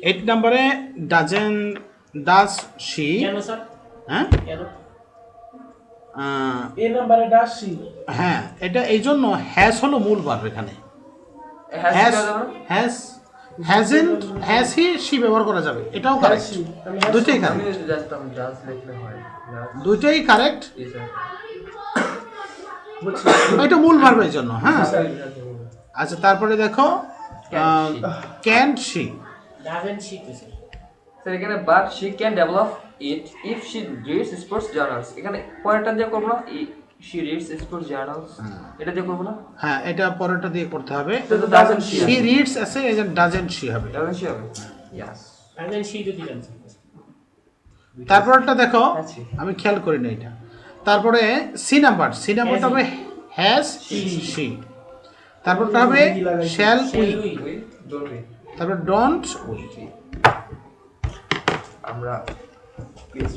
8 নম্বরে does she, কেন sir? হ্যাঁ কেন? এ নাম্বারে ডাস সি। হ্যাঁ, এটা এই জন্য হ্যাজ হলো মূল ভার্ব এখানে। Has hasn't has he she ব্যবহার করা যাবে, এটাও কারেক্ট, দুইটাই কারেক্ট, দুইটাই কারেক্ট। এটা মূল ভার্বের জন্য, হ্যাঁ। আচ্ছা, তারপরে দেখো ক্যান শি, ডাজেন্ট শি তো স্যার। স্যার এখানে but she can develop it if she reads sports journals. এখানে পরেরটা দিয়ে করবো না, শি রিডস স্পোর্টস জার্নালস, এটা দিয়ে করবো না? হ্যাঁ, এটা পরেরটা দিয়ে করতে হবে। তো ডাজেন্ট শি, শি রিডস আছে, এই যে ডাজেন্ট শি হবে। ডাজেন্ট শি হবে, ইয়েস। ডাজেন্ট শি তো দিলাম স্যার। তারপরটা দেখো, আচ্ছা। আমি খেয়াল করি না এটা। তারপরে সি নাম্বারটা হবে হ্যাজ শি, তারপরটা হবে শ্যাল উই, ডোন্ট উই। তারপর ডোন্ট উই। আমরা পেজ